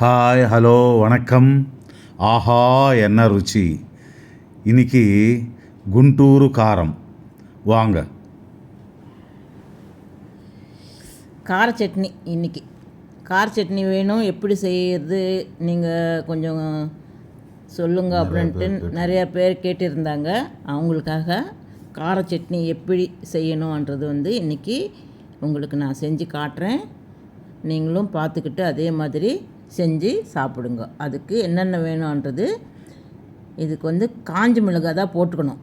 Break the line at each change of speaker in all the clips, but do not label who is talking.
Hi, hello, வணக்கம். ஆஹா, என்ன ருச்சி! இன்னைக்கு குண்டூரு காரம். வாங்க.
கார சட்னி. இன்றைக்கி கார சட்னி வேணும், எப்படி செய்யறது நீங்கள் கொஞ்சம் சொல்லுங்கள் அப்படின்ட்டு நிறையா பேர் கேட்டிருந்தாங்க. அவங்களுக்காக கார சட்னி எப்படி செய்யணுன்றது இன்றைக்கி உங்களுக்கு நான் செஞ்சு காட்டுறேன். நீங்களும் பார்த்துக்கிட்டு அதே மாதிரி செஞ்சு சாப்பிடுங்க. அதுக்கு என்னென்ன வேணுன்றது, இதுக்கு காஞ்ச மிளகாய் தான் போட்டுக்கணும்.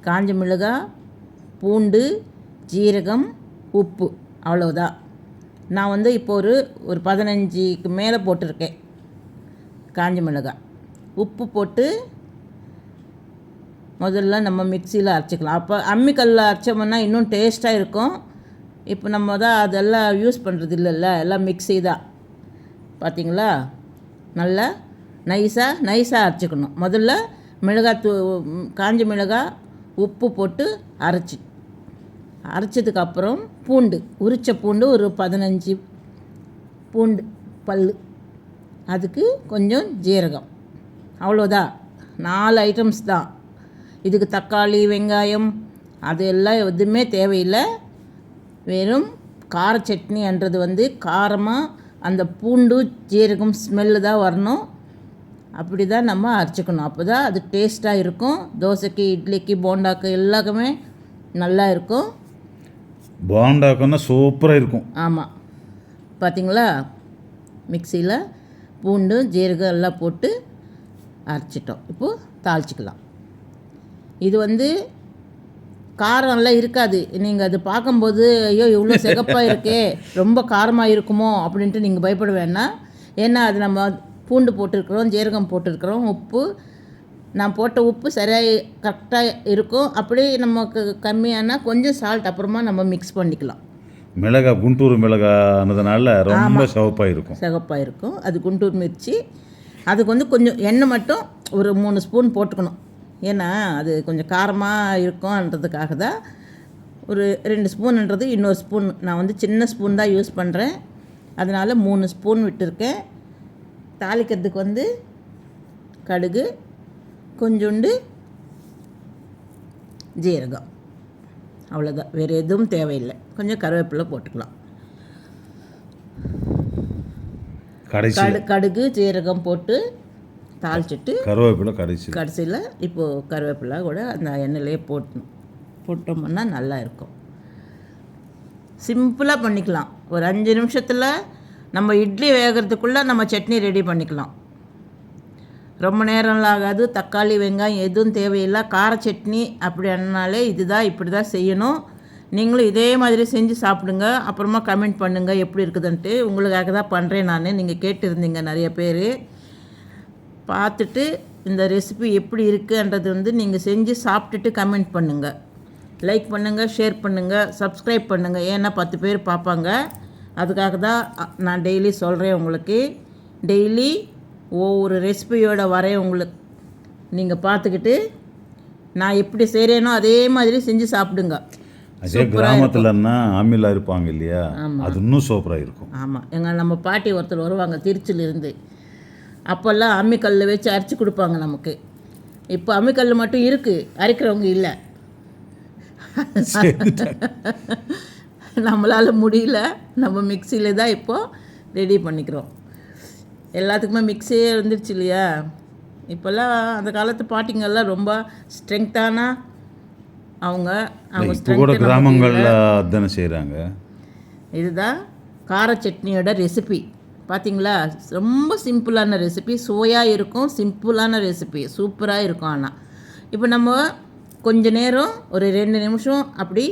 காஞ்ச மிளகாய், பூண்டு, ஜீரகம், உப்பு, அவ்வளோதான். நான் இப்போ ஒரு 15க்கு மேலே போட்டிருக்கேன் காஞ்ச மிளகாய். உப்பு போட்டு முதல்ல நம்ம மிக்சியில் அரைச்சிக்கலாம். அப்போ அம்மிக்கல்லில் அரைச்சோம்னா இன்னும் டேஸ்ட்டாக இருக்கும். இப்போ நம்ம தான் அதெல்லாம் யூஸ் பண்ணுறது இல்லைல்ல, எல்லாம் மிக்சி தான். பார்த்திங்களா, நல்லா நைஸாக அரைச்சிக்கணும். முதல்ல காஞ்ச மிளகாய், உப்பு போட்டு அரைச்சதுக்கப்புறம் பூண்டு, உரித்த பூண்டு ஒரு 15 பூண்டு பல், அதுக்கு கொஞ்சம் ஜீரகம், அவ்வளோதான். 4 ஐட்டம்ஸ் தான். இதுக்கு தக்காளி, வெங்காயம் அது எல்லாம் எதுவுமே தேவையில்லை. வெறும் கார சட்னின்றது காரமாக அந்த பூண்டு ஜீரகம் ஸ்மெல்லு தான் வரணும். அப்படி தான் நம்ம அரைச்சிக்கணும். அப்போ தான் அது டேஸ்ட்டாக இருக்கும். தோசைக்கு, இட்லிக்கு, போண்டாக்கு எல்லாருக்குமே நல்லா இருக்கும்.
போண்டாக்குன்னா சூப்பராக இருக்கும்.
ஆமாம், பார்த்திங்களா, மிக்சியில் பூண்டு ஜீரகம் எல்லாம் போட்டு அரைச்சிட்டோம். இப்போது தாளிச்சிக்கலாம். இது காரம்லாம் இருக்காது. நீங்கள் அது பார்க்கும்போது ஐயோ இவ்வளோ சிகப்பாக இருக்கே, ரொம்ப காரமாக இருக்குமோ அப்படின்ட்டு நீங்கள் பயப்பட வேணாம். ஏன்னா அது நம்ம பூண்டு போட்டிருக்கிறோம், ஜீரகம் போட்டிருக்கிறோம், உப்பு, நான் போட்ட உப்பு சரியாக கரெக்டாக இருக்கும். அப்படி நமக்கு கம்மியானா கொஞ்சம் சால்ட் அப்புறமா நம்ம மிக்ஸ் பண்ணிக்கலாம்.
மிளகாய் குண்டூர் மிளகாய்னதுனால ரொம்ப சிவப்பாக
இருக்கும். அது குண்டூர் மிர்ச்சி. அதுக்கு கொஞ்சம் எண்ணெய் மட்டும் ஒரு 3 ஸ்பூன் போட்டுக்கணும். ஏன்னா அது கொஞ்சம் காரமாக இருக்கும்ன்றதுக்காக தான். ஒரு 2 ஸ்பூன்ன்றது இன்னொரு ஸ்பூன். நான் சின்ன ஸ்பூன் தான் யூஸ் பண்ணுறேன், அதனால் 3 ஸ்பூன் விட்டுருக்கேன். தாளிக்கிறதுக்கு கடுகு, கொஞ்சோண்டு ஜீரகம், அவ்வளோதான். வேறு எதுவும் தேவையில்லை. கொஞ்சம் கருவேப்பிலை போட்டுக்கலாம். கடுகு ஜீரகம் போட்டு தாளிச்சிட்டு
கருவேப்பிலை
கடைசியில் இப்போது கருவேப்பிலை கூட அந்த எண்ணெயிலே போட்டோம்னா நல்லா இருக்கும். சிம்பிளாக பண்ணிக்கலாம். ஒரு 5 நிமிஷத்தில் நம்ம இட்லி வேகிறதுக்குள்ளே நம்ம சட்னி ரெடி பண்ணிக்கலாம். ரொம்ப நேரம்லாம் ஆகாது. தக்காளி, வெங்காயம் எதுவும் தேவையில்லை. கார சட்னி அப்படின்னாலே இதுதான், இப்படி தான் செய்யணும். நீங்களும் இதே மாதிரி செஞ்சு சாப்பிடுங்க. அப்புறமா கமெண்ட் பண்ணுங்கள் எப்படி இருக்குதுன்ட்டு. உங்களுக்காக தான் பண்ணுறேன் நான். நீங்கள் கேட்டிருந்தீங்க நிறைய பேர். பார்த்துட்டு இந்த ரெசிபி எப்படி இருக்குன்றது நீங்கள் செஞ்சு சாப்பிட்டுட்டு கமெண்ட் பண்ணுங்கள். லைக் பண்ணுங்கள், ஷேர் பண்ணுங்கள், சப்ஸ்கிரைப் பண்ணுங்கள். ஏன்னா 10 பேர் பார்ப்பாங்க. அதுக்காக தான் நான் டெய்லி சொல்கிறேன். உங்களுக்கு டெய்லி ஒவ்வொரு ரெசிபியோட வரேன். உங்களுக்கு நீங்கள் பார்த்துக்கிட்டு நான் எப்படி செய்கிறேனோ அதே மாதிரி செஞ்சு சாப்பிடுங்க.
அதே கிராமத்துலன்னா ஆமிலா இருப்பாங்க இல்லையா, அது இன்னும் சூப்பராக இருக்கும்.
ஆமாம், நம்ம பாட்டி ஒருத்தர் வருவாங்க திருச்சியிலிருந்து. அப்போல்லாம் அம்மிக்கல்லில் வச்சு அரைச்சி கொடுப்பாங்க நமக்கு. இப்போ அம்மிக்கல் மட்டும் இருக்குது, அரைக்கிறவங்க இல்லை. நம்மளால் முடியல, நம்ம மிக்சியில் தான் இப்போது ரெடி பண்ணிக்கிறோம். எல்லாத்துக்குமே மிக்சியே வந்துருச்சு இல்லையா. இப்போல்லாம் அந்த காலத்து பாட்டிங்கெல்லாம் ரொம்ப ஸ்ட்ரெங்தான அவங்க
கிராமங்களில் தானே செய்கிறாங்க.
இதுதான் கார சட்னியோட ரெசிபி. பார்த்திங்களா, ரொம்ப சிம்பிளான ரெசிபி, சுவையாக இருக்கும். சிம்பிளான ரெசிபி, சூப்பராக இருக்கும். ஆனால் இப்போ நம்ம கொஞ்ச நேரம் ஒரு 2 நிமிஷம் அப்படி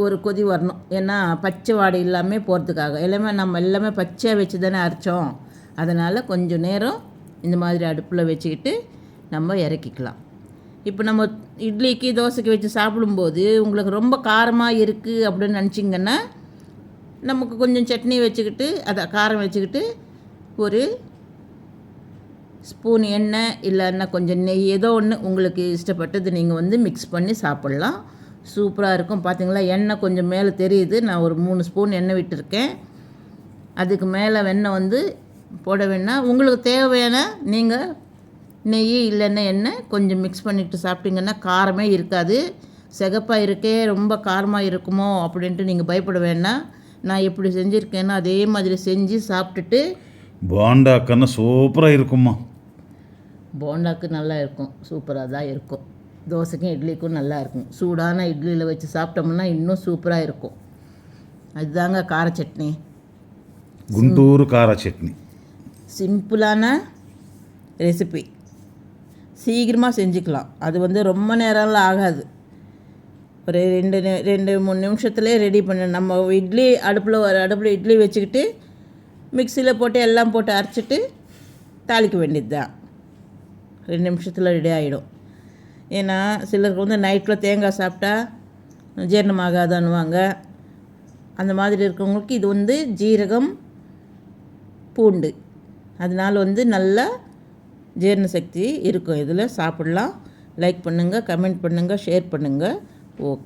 ஒரு கொதி வரணும். ஏன்னா பச்சை வாடை இல்லாமல் போகிறதுக்காக. எல்லாமே பச்சையாக வச்சு தானே அரைச்சோம். அதனால் கொஞ்சம் நேரம் இந்த மாதிரி அடுப்பில் வச்சுக்கிட்டு நம்ம இறக்கிக்கலாம். இப்போ நம்ம இட்லிக்கு, தோசைக்கு வச்சு சாப்பிடும்போது உங்களுக்கு ரொம்ப காரமாக இருக்குது அப்படின்னு நினச்சிங்கன்னா நமக்கு கொஞ்சம் சட்னி வச்சுக்கிட்டு, அதை காரம் வச்சுக்கிட்டு, ஒரு ஸ்பூன் எண்ணெய் இல்லைன்னா கொஞ்சம் நெய், ஏதோ ஒன்று உங்களுக்கு இஷ்டப்பட்டது நீங்கள் மிக்ஸ் பண்ணி சாப்பிட்லாம். சூப்பராக இருக்கும். பார்த்திங்களா, எண்ணெய் கொஞ்சம் மேலே தெரியுது. நான் ஒரு 3 ஸ்பூன் எண்ணெய் விட்டுருக்கேன். அதுக்கு மேலே வெண்ணெய் வந்து போட வேணாம். உங்களுக்கு தேவையான நீங்கள் நெய் இல்லைன்னா எண்ணெய் கொஞ்சம் மிக்ஸ் பண்ணிவிட்டு சாப்பிட்டீங்கன்னா காரமே இருக்காது. சிகப்பாக இருக்கே ரொம்ப காரமாக இருக்குமோ அப்படின்ட்டு நீங்கள் பயப்பட வேண்டாம். நான் எப்படி செஞ்சுருக்கேன்னா அதே மாதிரி செஞ்சு சாப்பிட்டுட்டு
போண்டாக்கன்னா சூப்பராக இருக்குமா.
போண்டாக்கு நல்லா இருக்கும், சூப்பராக தான் இருக்கும். தோசைக்கும் இட்லிக்கும் நல்லா இருக்கும். சூடான இட்லியில் வச்சு சாப்பிட்டோம்னா இன்னும் சூப்பராக இருக்கும். அதுதாங்க கார சட்னி,
குண்டூர் கார சட்னி.
சிம்பிளான ரெசிபி, சீக்கிரமாக செஞ்சுக்கலாம். அது வந்து ரொம்ப நேரம்லாம் ஆகாது. ஒரு 2-3 நிமிஷத்துலேயே ரெடி பண்ண. நம்ம இட்லி அடுப்பில் இட்லி வச்சுக்கிட்டு மிக்சியில் போட்டு எல்லாம் போட்டு அரைச்சிட்டு தாளிக்க வேண்டியது தான். 2 நிமிஷத்தில் ரெடி ஆகிடும். ஏன்னா சிலருக்கு வந்து நைட்டில் தேங்காய் சாப்பிட்டா ஜீரணமாகாதான்னுவாங்க. அந்த மாதிரி இருக்கவங்களுக்கு இது வந்து ஜீரகம் பூண்டு, அதனால் வந்து நல்லா ஜீரண சக்தி இருக்கும். இதில் சாப்பிட்லாம். லைக் பண்ணுங்கள், கமெண்ட் பண்ணுங்கள், ஷேர் பண்ணுங்கள். ஓகே.